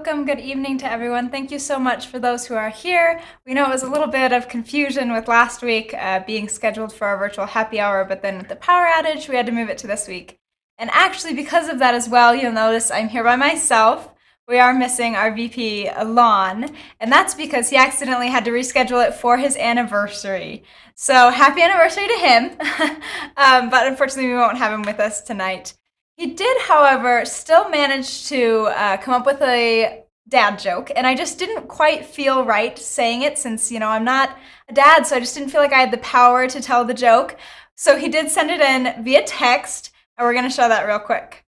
welcome. Good evening to everyone. Thank you so much for those who are here. We know it was a little bit of confusion with last week being scheduled for our virtual happy hour, but then with the power outage, we had to move it to this week. And actually, because of that as well, you'll notice I'm here by myself. We are missing our VP, Lon, and that's because he accidentally had to reschedule it for his anniversary. So happy anniversary to him. But unfortunately, we won't have him with us tonight. He did, however, still manage to come up with a dad joke, and I just didn't quite feel right saying it since, I'm not a dad, so I just didn't feel like I had the power to tell the joke. So he did send it in via text, and we're going to show that real quick.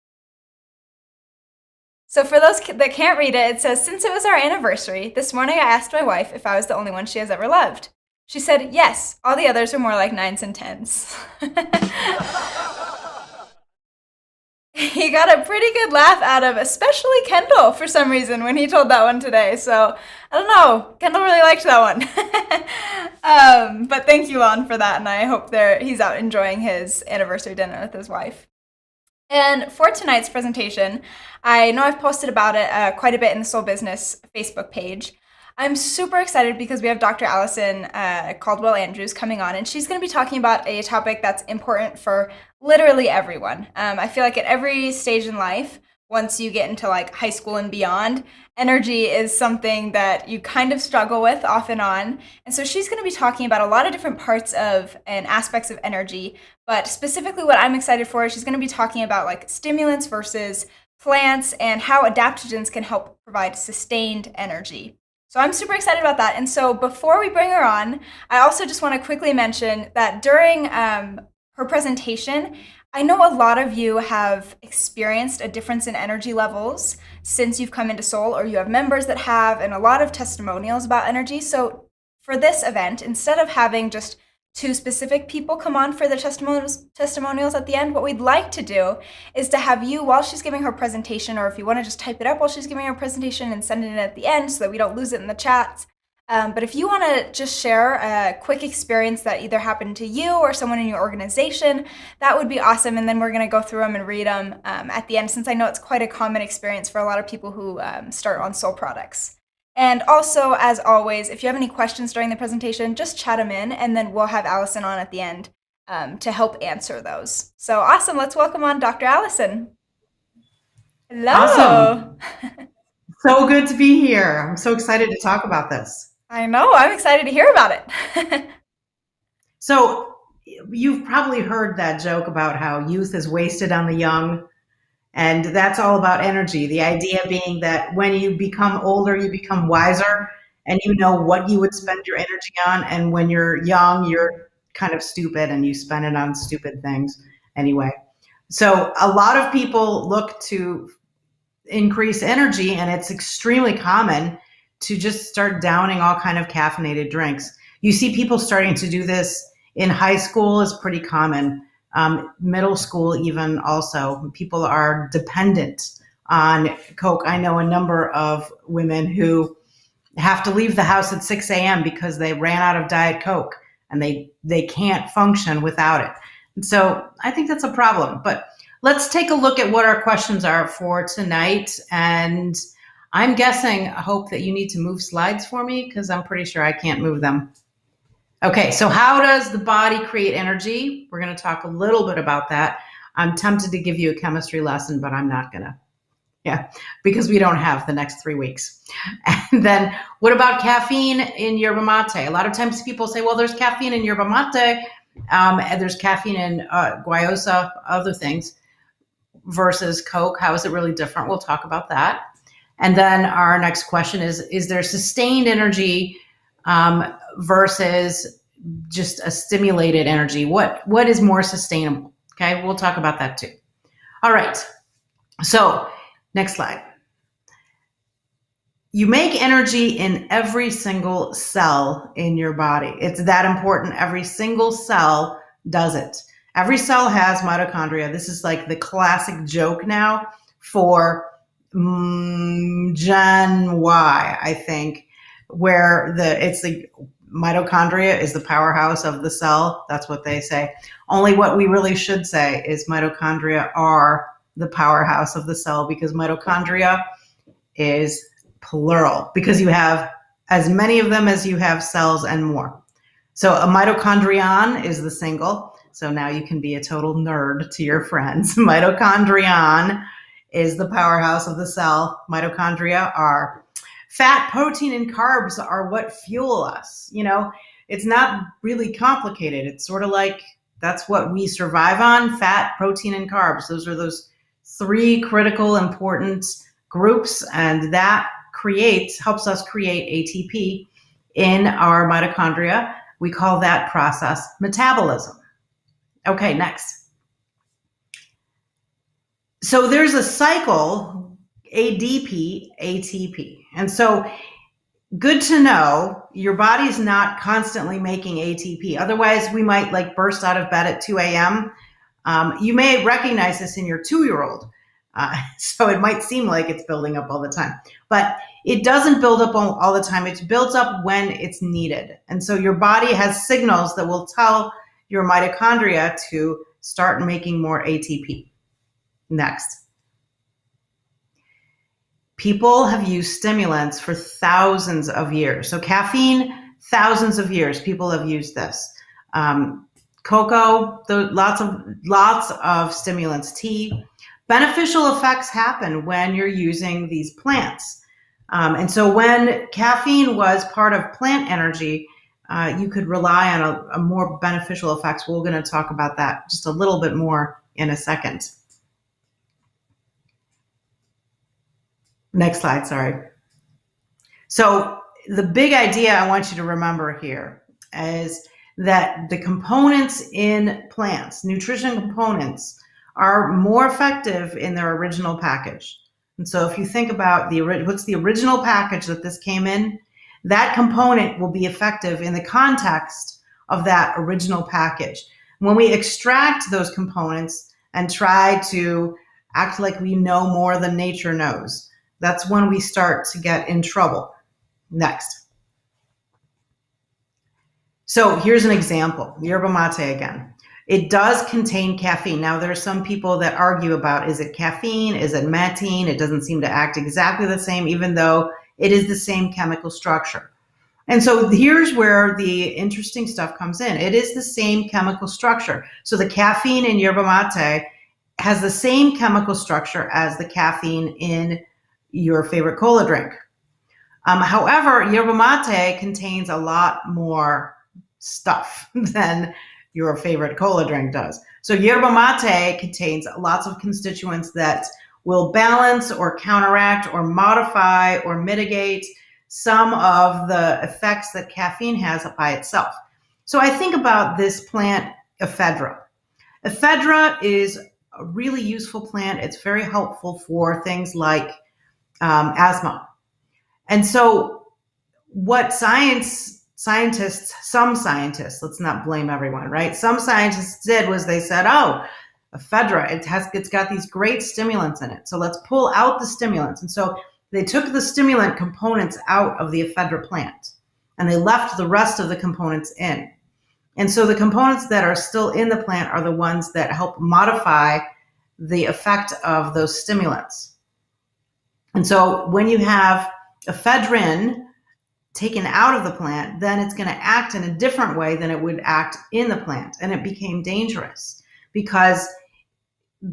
So for those that can't read it, it says, "Since it was our anniversary, this morning I asked my wife if I was the only one she has ever loved. She said, yes, all the others are more like 9s and 10s. He got a pretty good laugh out of, especially Kendall, for some reason, when he told that one today. So, I don't know. Kendall really liked that one. But thank you, Lon, for that, and I hope he's out enjoying his anniversary dinner with his wife. And for tonight's presentation, I know I've posted about it quite a bit in the Soul Business Facebook page. I'm super excited because we have Dr. Allison Caldwell Andrews coming on, and she's going to be talking about a topic that's important for literally everyone. I feel like at every stage in life, once you get into like high school and beyond, energy is something that you kind of struggle with off and on. And so she's going to be talking about a lot of different parts of and aspects of energy, but specifically what I'm excited for is she's going to be talking about like stimulants versus plants and how adaptogens can help provide sustained energy. So I'm super excited about that. And so before we bring her on, I also just want to quickly mention that during her presentation, I know a lot of you have experienced a difference in energy levels since you've come into Soul, or you have members that have, and a lot of testimonials about energy. So for this event, instead of having just two specific people come on for their testimonials at the end, what we'd like to do is to have you, while she's giving her presentation, or if you want to just type it up while she's giving her presentation and send it in at the end so that we don't lose it in the chats. But if you want to just share a quick experience that either happened to you or someone in your organization, that would be awesome. And then we're going to go through them and read them at the end, since I know it's quite a common experience for a lot of people who start on Soul products. And also, as always, if you have any questions during the presentation, just chat them in, and then we'll have Allison on at the end to help answer those. So awesome. Let's welcome on Dr. Allison. Hello. Awesome. So good to be here. I'm so excited to talk about this. I know. I'm excited to hear about it. So you've probably heard that joke about how youth is wasted on the young. And that's all about energy. The idea being that when you become older, you become wiser and you know what you would spend your energy on. And when you're young, you're kind of stupid and you spend it on stupid things anyway. So a lot of people look to increase energy, and it's extremely common to just start downing all kind of caffeinated drinks. You see people starting to do this in high school is pretty common. Middle school even also. People are dependent on Coke. I know a number of women who have to leave the house at 6 a.m. because they ran out of Diet Coke and they can't function without it. And so I think that's a problem. But let's take a look at what our questions are for tonight. And I'm guessing, I hope that you need to move slides for me because I'm pretty sure I can't move them. Okay, so how does the body create energy? We're going to talk a little bit about that. I'm tempted to give you a chemistry lesson, but I'm not going to. Yeah, because we don't have the next 3 weeks. And then what about caffeine in yerba mate? A lot of times people say, well, there's caffeine in yerba mate, and there's caffeine in guayusa, other things, versus Coke. How is it really different? We'll talk about that. And then our next question is there sustained energy versus just a stimulated energy? What is more sustainable? Okay, we'll talk about that too. All right, so next slide. You make energy in every single cell in your body. It's that important. Every single cell does it. Every cell has mitochondria. This is like the classic joke now for Gen Y, I think, where it's the mitochondria is the powerhouse of the cell. That's what they say. Only what we really should say is mitochondria are the powerhouse of the cell, because mitochondria is plural, because you have as many of them as you have cells and more. So a mitochondrion is the single. So now you can be a total nerd to your friends. Mitochondrion is the powerhouse of the cell. Mitochondria are fat, protein, and carbs are what fuel us. It's not really complicated. It's sort of like that's what we survive on: fat, protein, and carbs. Those are those three critical, important groups, and that helps us create ATP in our mitochondria. We call that process metabolism. Okay, next. So there's a cycle, ADP, ATP. And so good to know your body's not constantly making ATP. Otherwise, we might burst out of bed at 2 a.m. You may recognize this in your 2-year-old. So it might seem like it's building up all the time, but it doesn't build up all the time. It builds up when it's needed. And so your body has signals that will tell your mitochondria to start making more ATP. Next. People have used stimulants for thousands of years. So caffeine, thousands of years, people have used this. Cocoa, lots of stimulants. Tea. Beneficial effects happen when you're using these plants. And so when caffeine was part of plant energy, you could rely on a more beneficial effects. We're going to talk about that just a little bit more in a second. Next slide, sorry. So the big idea I want you to remember here is that the components in plants, nutrition components, are more effective in their original package. And so if you think about what's the original package that this came in, that component will be effective in the context of that original package. When we extract those components and try to act like we know more than nature knows, that's when we start to get in trouble. Next. So here's an example, yerba mate again. It does contain caffeine. Now, there are some people that argue about, is it caffeine? Is it matine? It doesn't seem to act exactly the same, even though it is the same chemical structure. And so here's where the interesting stuff comes in. It is the same chemical structure. So the caffeine in yerba mate has the same chemical structure as the caffeine in your favorite cola drink. However, yerba mate contains a lot more stuff than your favorite cola drink does. So yerba mate contains lots of constituents that will balance or counteract or modify or mitigate some of the effects that caffeine has by itself. So I think about this plant, ephedra. Ephedra is a really useful plant. It's very helpful for things like asthma. And so what some scientists, let's not blame everyone, right? Some scientists did was they said, oh, ephedra, it's got these great stimulants in it. So let's pull out the stimulants. And so they took the stimulant components out of the ephedra plant and they left the rest of the components in. And so the components that are still in the plant are the ones that help modify the effect of those stimulants. And so when you have ephedrine taken out of the plant, then it's going to act in a different way than it would act in the plant. And it became dangerous because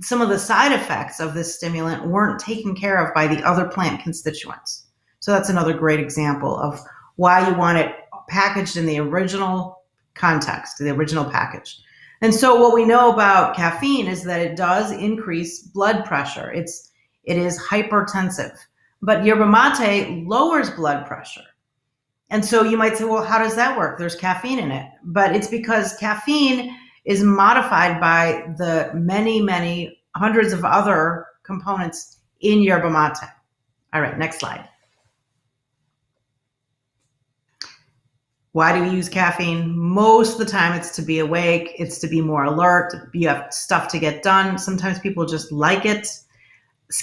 some of the side effects of this stimulant weren't taken care of by the other plant constituents. So that's another great example of why you want it packaged in the original context, the original package. And so what we know about caffeine is that it does increase blood pressure. It is hypertensive, but yerba mate lowers blood pressure. And so you might say, well, how does that work? There's caffeine in it. But it's because caffeine is modified by the many, many hundreds of other components in yerba mate. All right, next slide. Why do we use caffeine? Most of the time it's to be awake, it's to be more alert, you have stuff to get done. Sometimes people just like it.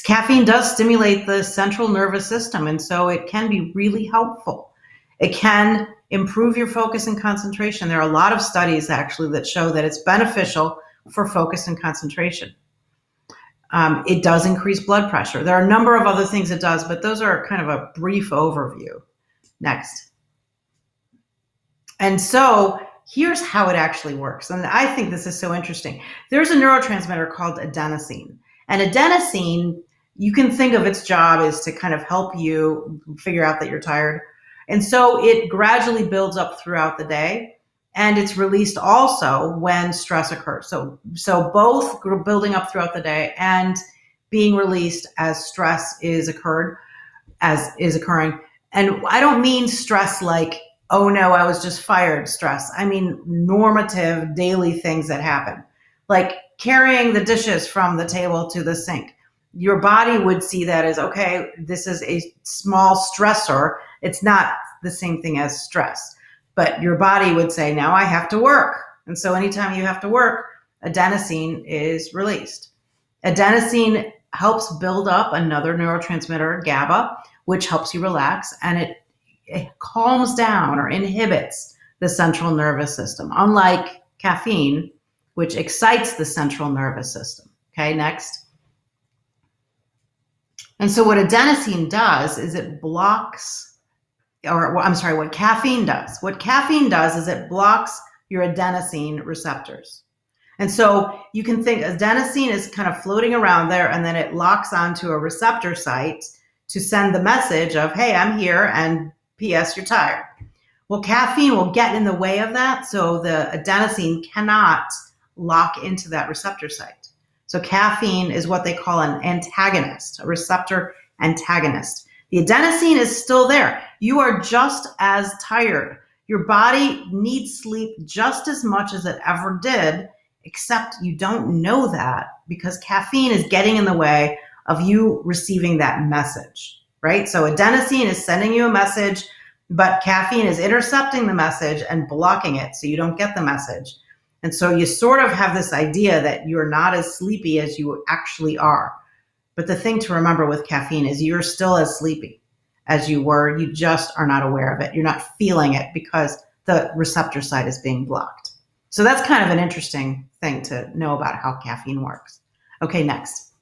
Caffeine does stimulate the central nervous system, and so it can be really helpful. It can improve your focus and concentration. There are a lot of studies actually that show that it's beneficial for focus and concentration. It does increase blood pressure. There are a number of other things it does, but those are kind of a brief overview. Next. And so here's how it actually works. And I think this is so interesting. There's a neurotransmitter called adenosine. And adenosine, you can think of its job is to kind of help you figure out that you're tired. And so it gradually builds up throughout the day. And it's released also when stress occurs. So both building up throughout the day and being released as stress is occurring. And I don't mean stress like, oh no, I was just fired stress. I mean normative daily things that happen, like carrying the dishes from the table to the sink. Your body would see that as, okay, this is a small stressor. It's not the same thing as stress. But your body would say, now I have to work. And so anytime you have to work, adenosine is released. Adenosine helps build up another neurotransmitter, GABA, which helps you relax, and it calms down or inhibits the central nervous system, unlike caffeine, which excites the central nervous system. Okay, next. And so what adenosine does is it blocks what caffeine does. What caffeine does is it blocks your adenosine receptors. And so you can think adenosine is kind of floating around there, and then it locks onto a receptor site to send the message of, hey, I'm here, and P.S., you're tired. Well, caffeine will get in the way of that, so the adenosine cannot lock into that receptor site. So caffeine is what they call an antagonist, a receptor antagonist. The adenosine is still there. You are just as tired. Your body needs sleep just as much as it ever did, except you don't know that because caffeine is getting in the way of you receiving that message, right? So adenosine is sending you a message, but caffeine is intercepting the message and blocking it so you don't get the message. And so you sort of have this idea that you're not as sleepy as you actually are. But the thing to remember with caffeine is you're still as sleepy as you were. You just are not aware of it. You're not feeling it because the receptor site is being blocked. So that's kind of an interesting thing to know about how caffeine works. Okay, next.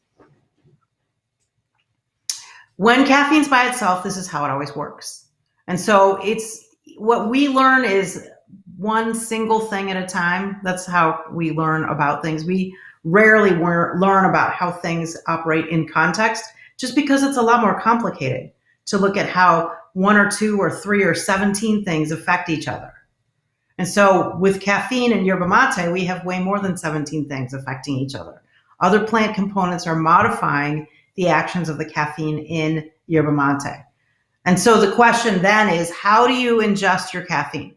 When caffeine's by itself, this is how it always works. And so it's what we learn is one single thing at a time. That's how we learn about things. We rarely learn about how things operate in context, just because it's a lot more complicated to look at how 1 or 2 or 3 or 17 things affect each other. And so with caffeine and yerba mate, we have way more than 17 things affecting each other. Other plant components are modifying the actions of the caffeine in yerba mate. And so the question then is, how do you ingest your caffeine?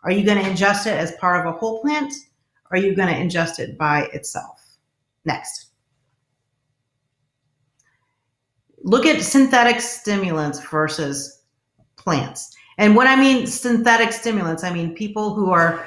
Are you going to ingest it as part of a whole plant? Or are you going to ingest it by itself? Next. Look at synthetic stimulants versus plants. And when I mean synthetic stimulants, I mean people who are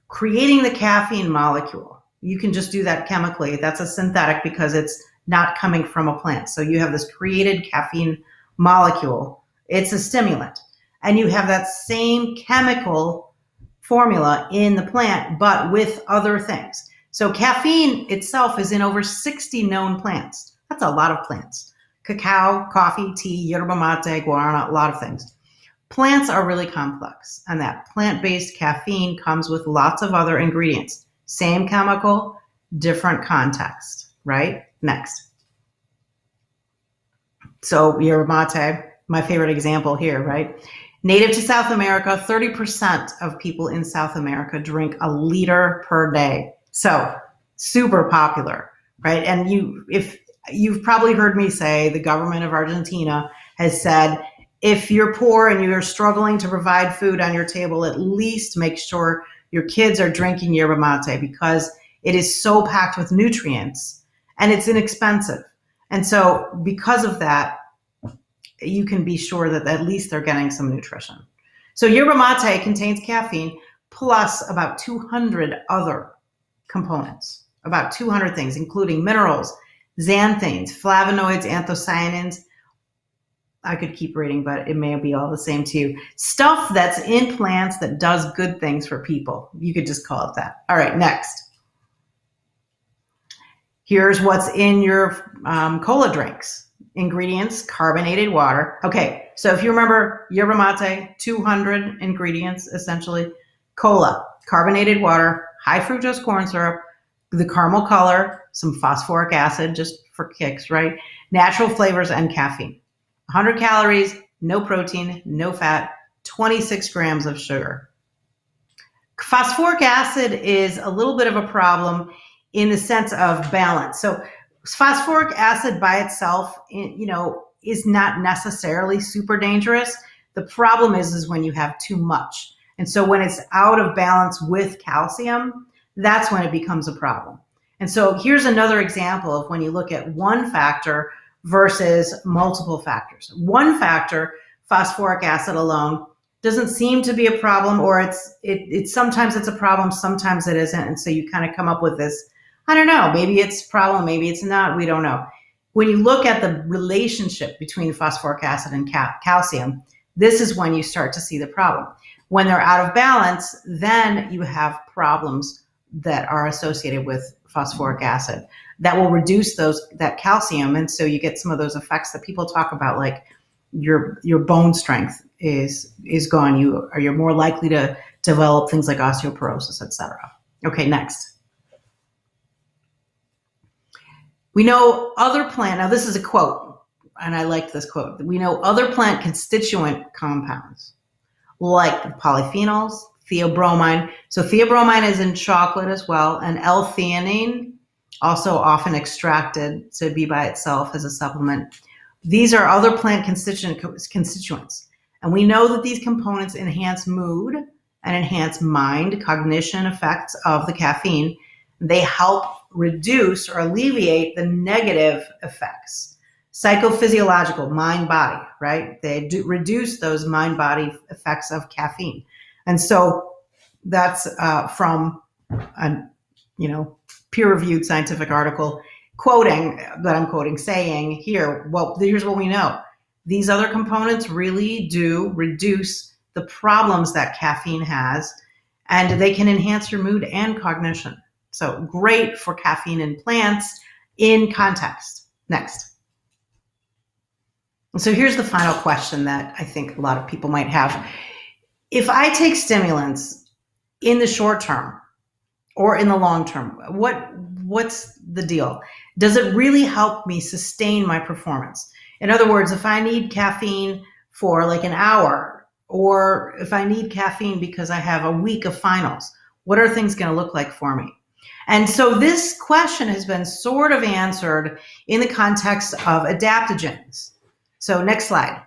creating the caffeine molecule. You can just do that chemically. That's a synthetic because it's not coming from a plant. So you have this created caffeine molecule. It's a stimulant. And you have that same chemical formula in the plant, but with other things. So caffeine itself is in over 60 known plants. That's a lot of plants. Cacao, coffee, tea, yerba mate, guarana, a lot of things. Plants are really complex, and that plant-based caffeine comes with lots of other ingredients. Same chemical, different context, right? Next. So yerba mate, my favorite example here, right? Native to South America, 30% of people in South America drink a liter per day. So super popular, right? And you've probably heard me say the government of Argentina has said, if you're poor and you're struggling to provide food on your table, at least make sure your kids are drinking yerba mate because it is so packed with nutrients and it's inexpensive. And so because of that, you can be sure that at least they're getting some nutrition. So yerba mate contains caffeine plus about 200 other components, about 200 things, including minerals, xanthines, flavonoids, anthocyanins. I could keep reading, but it may be all the same to you. Stuff that's in plants that does good things for people. You could just call it that. All right, next. Here's what's in your cola drinks. Ingredients, carbonated water. Okay, so if you remember yerba mate, 200 ingredients essentially. Cola, carbonated water, high fructose corn syrup, the caramel color, some phosphoric acid just for kicks, right? Natural flavors and caffeine. 100 calories, no protein, no fat, 26 grams of sugar. Phosphoric acid is a little bit of a problem in the sense of balance. So phosphoric acid by itself, is not necessarily super dangerous. The problem is when you have too much. And so when it's out of balance with calcium, that's when it becomes a problem. And so here's another example of when you look at one factor versus multiple factors. One factor, phosphoric acid alone, doesn't seem to be a problem, or it's sometimes it's a problem, sometimes it isn't. And so you kind of come up with this, I don't know, maybe it's a problem, maybe it's not, we don't know. When you look at the relationship between phosphoric acid and calcium, this is when you start to see the problem. When they're out of balance, then you have problems that are associated with phosphoric acid that will reduce that calcium. And so you get some of those effects that people talk about, like your bone strength is gone. You're more likely to develop things like osteoporosis, etc. Okay, next. We know other plant, now this is a quote, and I liked this quote. We know other plant constituent compounds like polyphenols, theobromine. So theobromine is in chocolate as well, and L-theanine, also often extracted to be by itself as a supplement. These are other plant constituents. And we know that these components enhance mood and enhance mind, cognition effects of the caffeine. They help reduce or alleviate the negative effects. Psychophysiological, mind-body, right? They do reduce those mind-body effects of caffeine. And so that's from a peer-reviewed scientific article saying here, well, here's what we know. These other components really do reduce the problems that caffeine has, and they can enhance your mood and cognition. So great for caffeine in plants in context. Next. So here's the final question that I think a lot of people might have. If I take stimulants in the short term or in the long term, what's the deal? Does it really help me sustain my performance? In other words, if I need caffeine for like an hour, or if I need caffeine because I have a week of finals, what are things going to look like for me? And so this question has been sort of answered in the context of adaptogens. So next slide.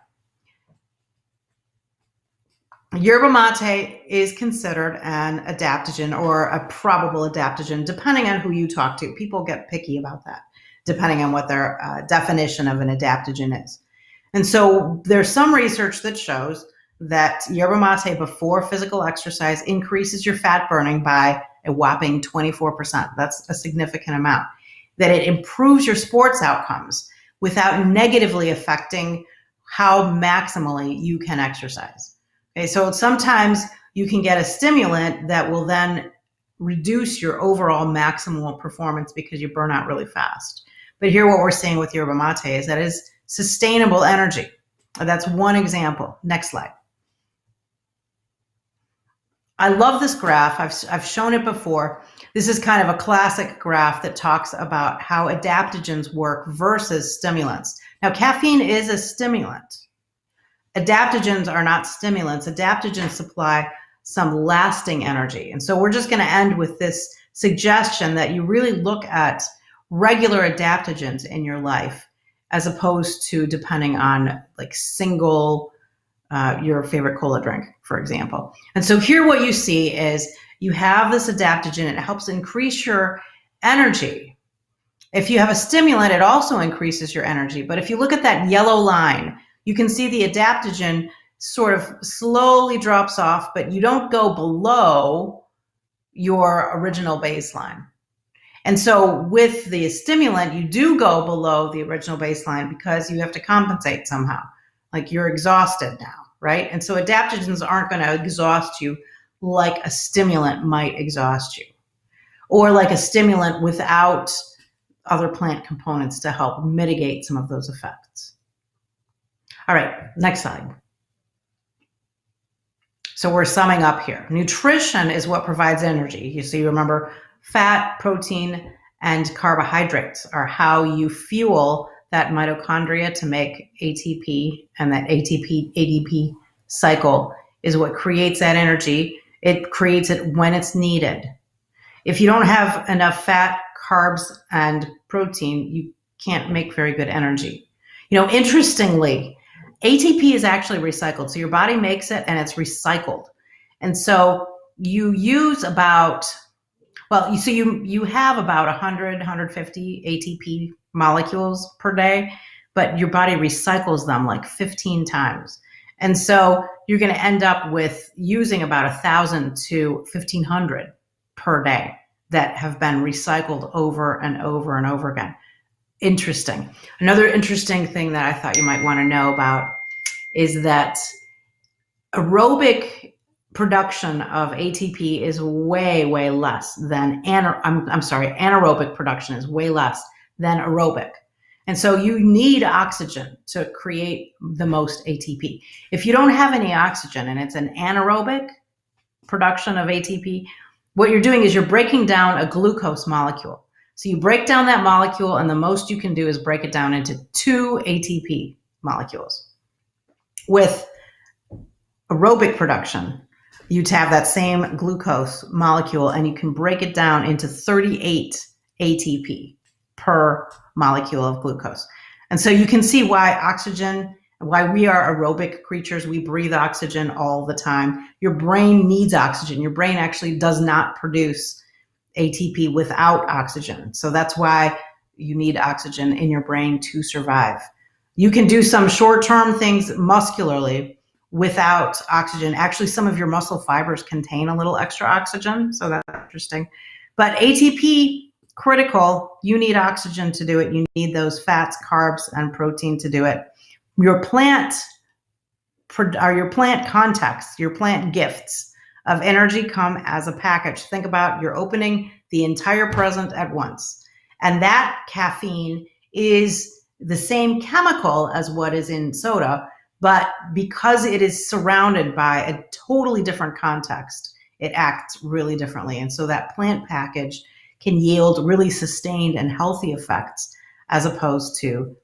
Yerba mate is considered an adaptogen or a probable adaptogen, depending on who you talk to. People get picky about that, depending on what their definition of an adaptogen is. And so there's some research that shows that yerba mate before physical exercise increases your fat burning by a whopping 24%. That's a significant amount. That it improves your sports outcomes without negatively affecting how maximally you can exercise. Okay, so sometimes you can get a stimulant that will then reduce your overall maximal performance because you burn out really fast. But here what we're seeing with yerba mate is that it's sustainable energy. That's one example. Next slide. I love this graph. I've shown it before. This is kind of a classic graph that talks about how adaptogens work versus stimulants. Now, caffeine is a stimulant. Adaptogens are not stimulants. Adaptogens supply some lasting energy. And so we're just going to end with this suggestion that you really look at regular adaptogens in your life as opposed to depending on like single your favorite cola drink, for example. And so here what you see is you have this adaptogen and it helps increase your energy. If you have a stimulant, it also increases your energy. But if you look at that yellow line, you can see the adaptogen sort of slowly drops off, but you don't go below your original baseline. And so with the stimulant, you do go below the original baseline because you have to compensate somehow. Like you're exhausted now, right? And so adaptogens aren't going to exhaust you like a stimulant might exhaust you, or like a stimulant without other plant components to help mitigate some of those effects. All right, next slide. So we're summing up here. Nutrition is what provides energy. So you remember fat, protein, and carbohydrates are how you fuel that mitochondria to make ATP, and that ATP-ADP cycle is what creates that energy. It creates it when it's needed. If you don't have enough fat, carbs, and protein, you can't make very good energy. Interestingly, ATP is actually recycled. So your body makes it and it's recycled. And so you use about, you have about 100, 150 ATP molecules per day, but your body recycles them like 15 times. And so you're going to end up with using about 1,000 to 1,500 per day that have been recycled over and over and over again. Interesting. Another interesting thing that I thought you might want to know about is that aerobic production of ATP is way, way less than anaerobic production is way less than aerobic. And so you need oxygen to create the most ATP. If you don't have any oxygen and it's an anaerobic production of ATP, what you're doing is you're breaking down a glucose molecule. So you break down that molecule, and the most you can do is break it down into 2 ATP molecules. With aerobic production, you'd have that same glucose molecule, and you can break it down into 38 ATP per molecule of glucose. And so you can see why we are aerobic creatures. We breathe oxygen all the time. Your brain needs oxygen. Your brain actually does not produce ATP without oxygen. So that's why you need oxygen in your brain to survive. You can do some short-term things muscularly without oxygen. Actually, some of your muscle fibers contain a little extra oxygen, so that's interesting. But ATP, critical, you need oxygen to do it. You need those fats, carbs, and protein to do it. Your plant context, your plant gifts of energy come as a package. Think about you're opening the entire present at once. And that caffeine is the same chemical as what is in soda, but because it is surrounded by a totally different context, it acts really differently. And so that plant package can yield really sustained and healthy effects as opposed to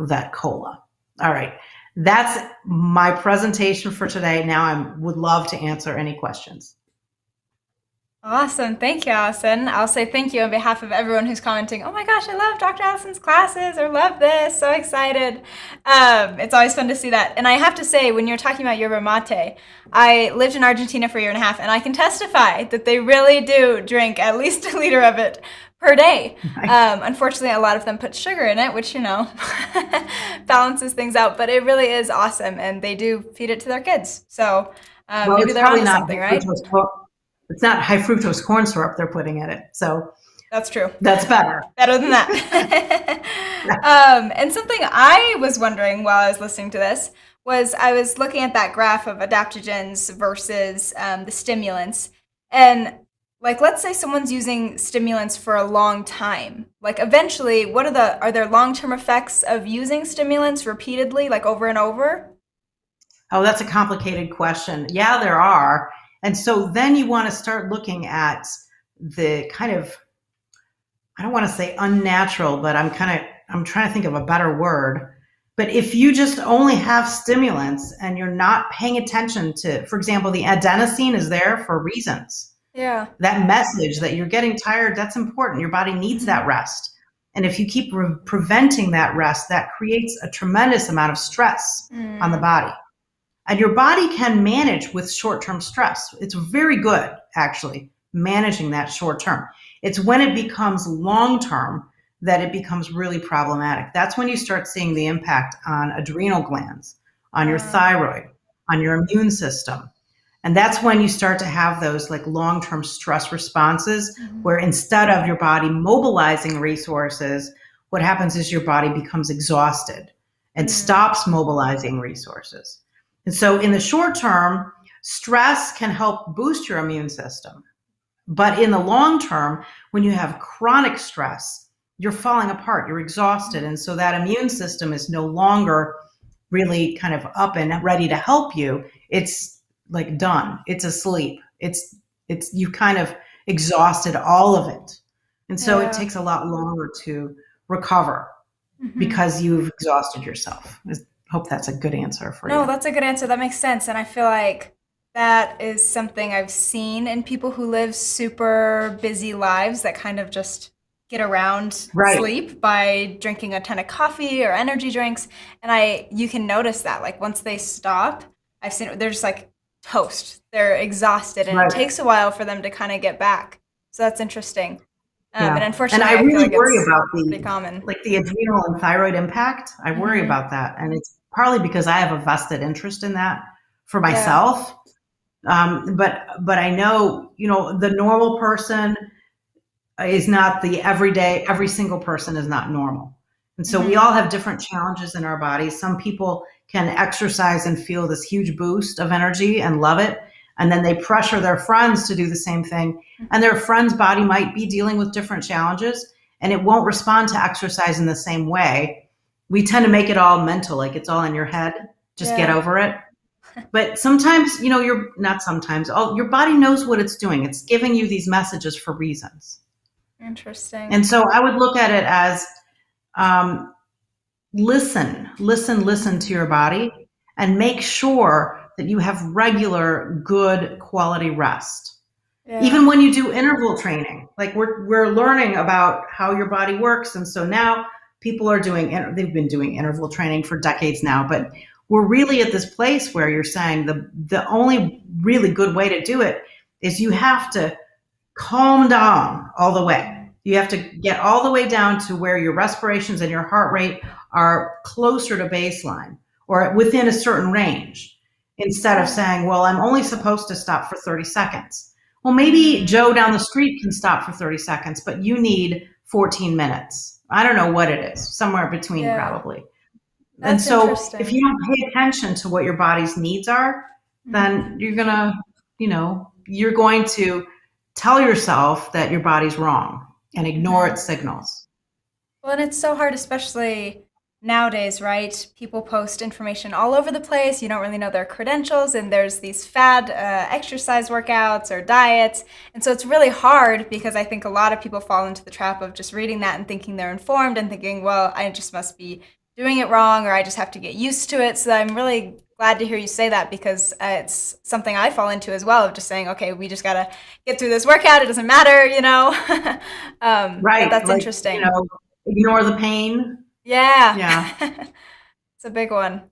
that cola. All right. That's my presentation for today. Now I would love to answer any questions. Awesome. Thank you, Allison. I'll say thank you on behalf of everyone who's commenting, oh my gosh, I love Dr. Allison's classes, or love this, so excited. It's always fun to see that. And I have to say, when you're talking about yerba mate, I lived in Argentina for a year and a half, and I can testify that they really do drink at least a liter of it per day. Unfortunately, a lot of them put sugar in it, which, balances things out, but it really is awesome, and they do feed it to their kids. So maybe they're onto something, right? It's not high fructose corn syrup they're putting in it. So that's true. That's better. Better than that. And something I was wondering while I was listening to this was I was looking at that graph of adaptogens versus the stimulants. And let's say someone's using stimulants for a long time. Eventually, are there long-term effects of using stimulants repeatedly, over and over? Oh, that's a complicated question. Yeah, there are. And so then you want to start looking at the kind of, I don't want to say unnatural, but I'm trying to think of a better word. But if you just only have stimulants and you're not paying attention to, for example, the adenosine is there for reasons. Yeah. That message that you're getting tired, that's important. Your body needs that rest. And if you keep preventing that rest, that creates a tremendous amount of stress on the body. And your body can manage with short-term stress. It's very good, actually, managing that short-term. It's when it becomes long-term that it becomes really problematic. That's when you start seeing the impact on adrenal glands, on your thyroid, on your immune system. And that's when you start to have those long-term stress responses where instead of your body mobilizing resources, what happens is your body becomes exhausted and stops mobilizing resources. And so in the short term, stress can help boost your immune system. But in the long term, when you have chronic stress, you're falling apart, you're exhausted. And so that immune system is no longer really kind of up and ready to help you. It's like done. It's asleep. It's you kind of exhausted all of it. And so it Yeah. takes a lot longer to recover Hmm. because you've exhausted yourself. I hope that's a good answer for No, you. that's a good answer. That makes sense. And I feel like that is something I've seen in people who live super busy lives that kind of just get around Right. sleep by drinking a ton of coffee or energy drinks. And you can notice that like once they stop, I've seen they're just like toast. They're exhausted and it Right. takes a while for them to kind of get back. So that's interesting. And Yeah. And unfortunately, I I feel really like worry it's about pretty the common. like the adrenal and thyroid impact. I worry Hmm. about that. And it's partly because I have a vested interest in that for Yeah. myself. But I know, the normal person is not the everyday, every single person is not normal. And so we Hmm. all have different challenges in our bodies. Some people can exercise and feel this huge boost of energy and love it. And then they pressure their friends to do the same thing. And their friend's body might be dealing with different challenges and it won't respond to exercise in the same way. We tend to make it all mental, like it's all in your head. Just get Yeah. over it. But sometimes, you're not sometimes, your body knows what it's doing. It's giving you these messages for reasons. Interesting. And so I would look at it as um, listen to your body and make sure that you have regular, good quality rest. Yeah. Even when you do interval training, like we're learning about how your body works. And so now people are they've been doing interval training for decades now, but we're really at this place where you're saying the only really good way to do it is you have to calm down all the way. You have to get all the way down to where your respirations and your heart rate are closer to baseline or within a certain range instead of Yeah. saying, well, I'm only supposed to stop for 30 seconds. Well, maybe Mm, Joe down the street can stop for 30 seconds, but you need 14 minutes. I don't know what it is, somewhere between yeah. probably. And That's so if you interesting. don't pay attention to what your body's needs are, then Hmm. you're going to tell yourself that your body's wrong and ignore Hmm. its signals. Well, and it's so hard, especially nowadays, right? People post information all over the place. You don't really know their credentials, and there's these fad exercise workouts or diets. And so it's really hard because I think a lot of people fall into the trap of just reading that and thinking they're informed and thinking, well, I just must be doing it wrong or I just have to get used to it. So I'm really glad to hear you say that because it's something I fall into as well of just saying, okay, we just got to get through this workout. It doesn't matter, you know? But Right. that's Like, interesting. ignore the pain. Yeah. Yeah. It's a big one.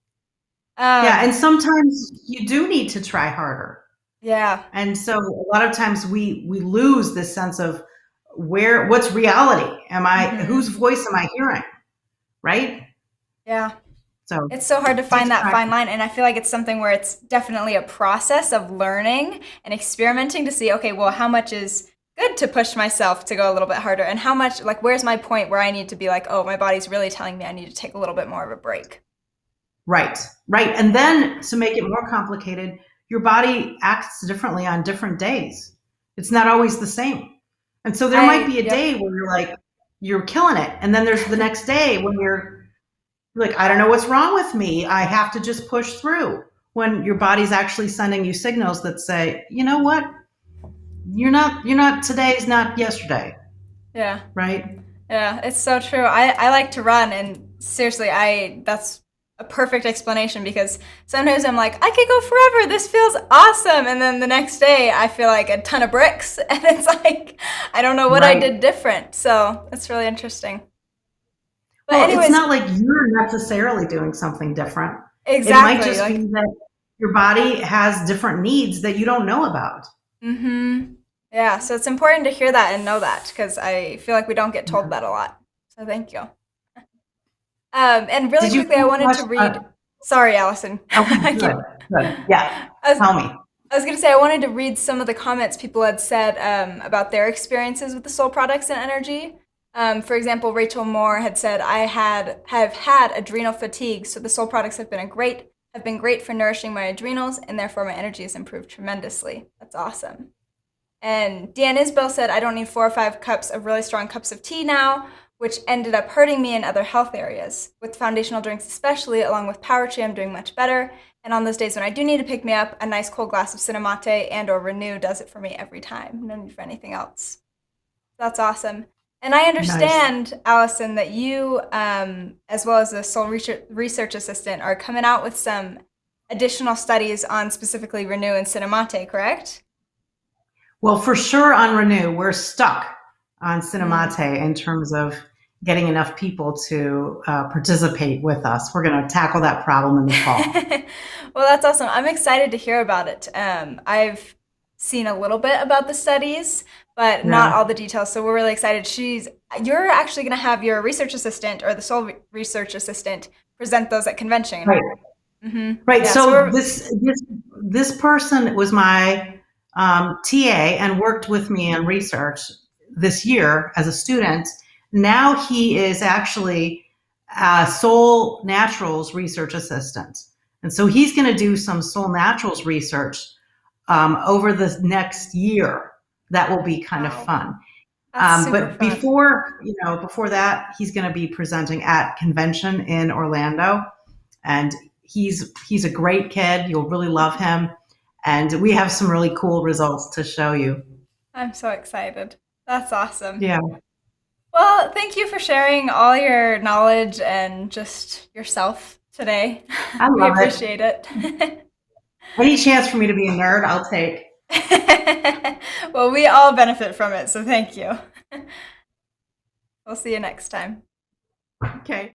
Yeah. And Um, sometimes you do need to try harder. yeah. And so a lot of times we lose this sense of what's reality? Whose Hmm. voice am I hearing? Right. Yeah. So It's so hard to it find takes that fine practice. line. And I feel like it's something where it's definitely a process of learning and experimenting to see, okay, well, how much is good to push myself to go a little bit harder? And how much, like, where's my point where I need to be like, oh, my body's really telling me I need to take a little bit more of a break? Right, right. And then to make it more complicated, your body acts differently on different days. It's not always the same. And so there might be a Yep. day where you're like, you're killing it. And then there's the next day when you're like, I don't know what's wrong with me. I have to just push through. When your body's actually sending you signals that say, you know what? Today's not yesterday, Yeah. right? Yeah, it's so true. I like to run and seriously, that's a perfect explanation because sometimes I'm like, I could go forever. This feels awesome. And then the next day I feel like a ton of bricks and it's like I don't know what I Right. did different. So, it's really interesting. But Well, it's anyways, not like you're necessarily doing something different. It might exactly. just be Like that your body has different needs that you don't know about. mhm. Yeah, so it's important to hear that and know that because I feel like we don't get told Yeah. that a lot. So, thank you. And really Did you quickly, I wanted watch? to read. Sorry, Allison. Okay, I good, keep. good. Yeah, I was, tell me. I was going to say I wanted to read some of the comments people had said about their experiences with the soul products and energy. For example, Rachel Moore had said, "I have had adrenal fatigue, so the soul products have been great for nourishing my adrenals, and therefore my energy has improved tremendously." That's awesome. And Dan Isbell said, I don't need 4 or 5 cups of really strong cups of tea now. which ended up hurting me in other health areas. With foundational drinks especially, along with Power Tree, I'm doing much better. And on those days when I do need to pick me up, a nice cold glass of Cinemate and or Renew does it for me every time. No need for anything else. That's awesome. And I Nice. understand, Allison, that you, as well as the Soul Research Assistant, are coming out with some additional studies on specifically Renew and Cinemate, correct? Well, for sure on Renew, we're stuck on Mm. Cinemate in terms of getting enough people to participate with us. We're going to tackle that problem in the fall. Well, that's awesome. I'm excited to hear about it. I've seen a little bit about the studies, but not all Yeah. the details. So we're really excited. You're actually going to have your research assistant or the Soul Research Assistant present those at convention. Right. Right. Yeah. So So we're this person was my TA and worked with me in research this year as a student. Now he is actually a Soul Naturals research assistant, and so he's going to do some Soul Naturals research over the next year. That will be kind of wow. fun. That's super But fun. before that, he's going to be presenting at convention in Orlando, and he's a great kid. You'll really love him, and we have some really cool results to show you. I'm so excited. That's awesome. Yeah, Well, thank you for sharing all your knowledge and just yourself today. I We love it. appreciate it. Any chance for me to be a nerd, I'll take. Well, we all benefit from it, so thank you. We'll see you next time. Okay.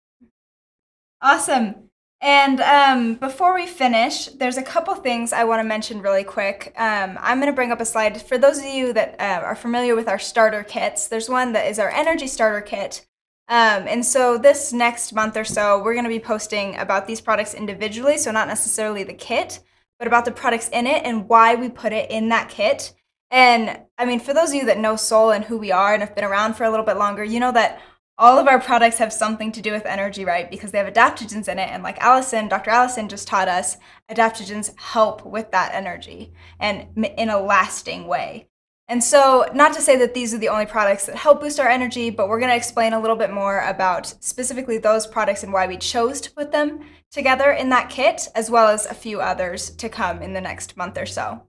Awesome. And before we finish, there's a couple things I want to mention really quick. I'm going to bring up a slide. For those of you that are familiar with our starter kits, there's one that is our energy starter kit. And so this next month or so, we're going to be posting about these products individually, so not necessarily the kit, but about the products in it and why we put it in that kit. And I mean, for those of you that know Soul and who we are and have been around for a little bit longer, you know that all of our products have something to do with energy, right? Because they have adaptogens in it. And like Dr. Allison just taught us, adaptogens help with that energy and in a lasting way. And so, not to say that these are the only products that help boost our energy, but we're going to explain a little bit more about specifically those products and why we chose to put them together in that kit, as well as a few others to come in the next month or so.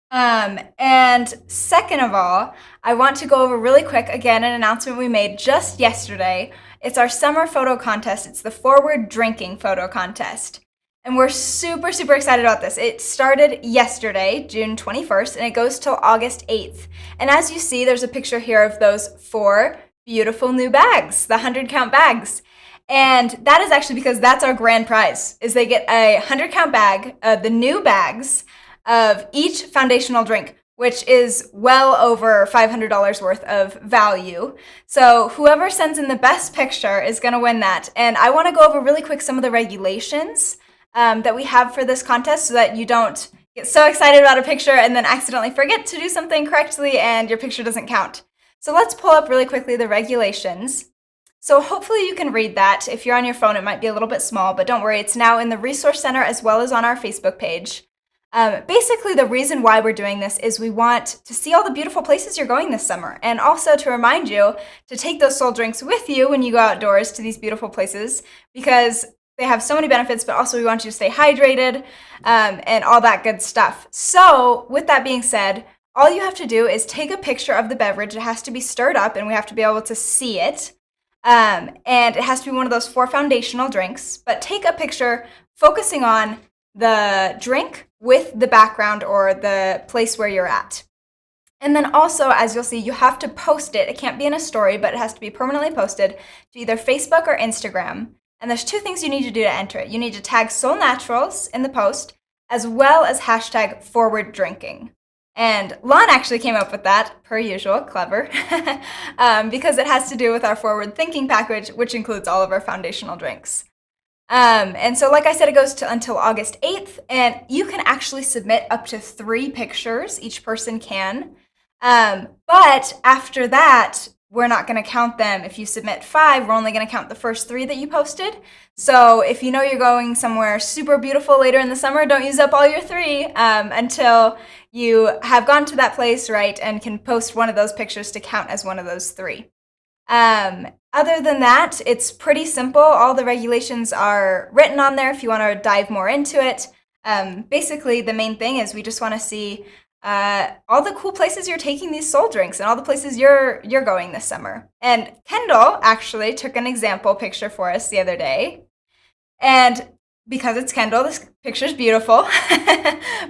And second of all, I want to go over really quick again an announcement we made just yesterday. It's our summer photo contest. It's the Forward Drinking Photo Contest. And we're super, super excited about this. It started yesterday, June 21st, and it goes till August 8th. And as you see, there's a picture here of those 4 beautiful new bags, the 100 count bags. And that is actually because that's our grand prize, is they get a 100 count bag, the new bags, of each foundational drink, which is well over $500 worth of value. So whoever sends in the best picture is going to win that. And I want to go over really quick some of the regulations that we have for this contest so that you don't get so excited about a picture and then accidentally forget to do something correctly and your picture doesn't count. So let's pull up really quickly the regulations. So hopefully you can read that. If you're on your phone, it might be a little bit small, but don't worry, it's now in the Resource Center as well as on our Facebook page. Basically, the reason why we're doing this is we want to see all the beautiful places you're going this summer, and also to remind you to take those soul drinks with you when you go outdoors to these beautiful places, because they have so many benefits, but also we want you to stay hydrated and all that good stuff. So with that being said, all you have to do is take a picture of the beverage. It has to be stirred up, and we have to be able to see it. And it has to be one of those 4 foundational drinks, but take a picture focusing on the drink with the background or the place where you're at. And then also, as you'll see, you have to post it. It can't be in a story, but it has to be permanently posted to either Facebook or Instagram. And there's 2 things you need to do to enter it. You need to tag Soul Naturals in the post, as well as hashtag forward drinking. And Lon actually came up with that, per usual, clever, because it has to do with our forward thinking package, which includes all of our foundational drinks. And so, like I said, it goes until August 8th, and you can actually submit up to 3 pictures. Each person can. But after that, we're not going to count them. If you submit 5, we're only going to count the first 3 that you posted. So if you know you're going somewhere super beautiful later in the summer, don't use up all your 3 until you have gone to that place, right, and can post one of those pictures to count as one of those 3. Other than that, it's pretty simple. All the regulations are written on there if you want to dive more into it. Basically, the main thing is we just want to see all the cool places you're taking these soul drinks and all the places you're going this summer. And Kendall actually took an example picture for us the other day. And because it's Kendall, this picture's beautiful.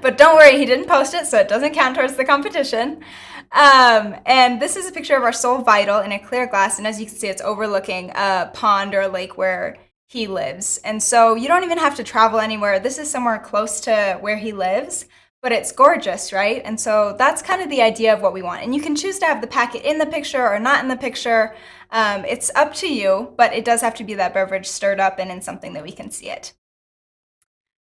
But don't worry, he didn't post it, so it doesn't count towards the competition. And this is a picture of our Soul Vital in a clear glass. And as you can see, it's overlooking a pond or a lake where he lives. And so you don't even have to travel anywhere. This is somewhere close to where he lives, but it's gorgeous, right? And so that's kind of the idea of what we want. And you can choose to have the packet in the picture or not in the picture. It's up to you, but it does have to be that beverage stirred up and in something that we can see it.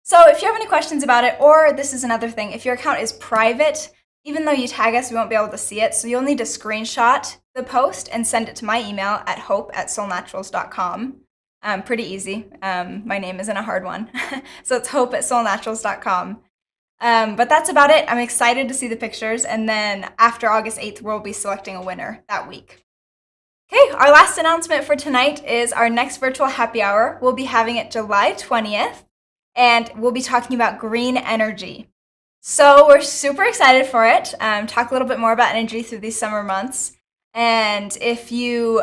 So if you have any questions about it, or this is another thing, if your account is private, even though you tag us, we won't be able to see it. So you'll need to screenshot the post and send it to my email at hope@soulnaturals.com. Pretty easy. My name isn't a hard one. So it's hope@soulnaturals.com. But that's about it. I'm excited to see the pictures. And then after August 8th, we'll be selecting a winner that week. Okay, our last announcement for tonight is our next virtual happy hour. We'll be having it July 20th. And we'll be talking about green energy. So we're super excited for it. Talk a little bit more about energy through these summer months. And if you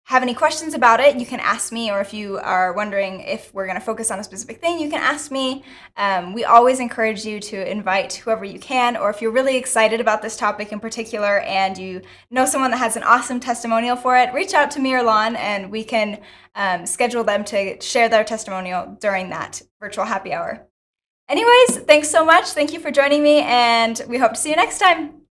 have any questions about it, you can ask me, or if you are wondering if we're going to focus on a specific thing, you can ask me. We always encourage you to invite whoever you can, or if you're really excited about this topic in particular and you know someone that has an awesome testimonial for it, reach out to me or Lon and we can schedule them to share their testimonial during that virtual happy hour. Anyways, thanks so much. Thank you for joining me, and we hope to see you next time.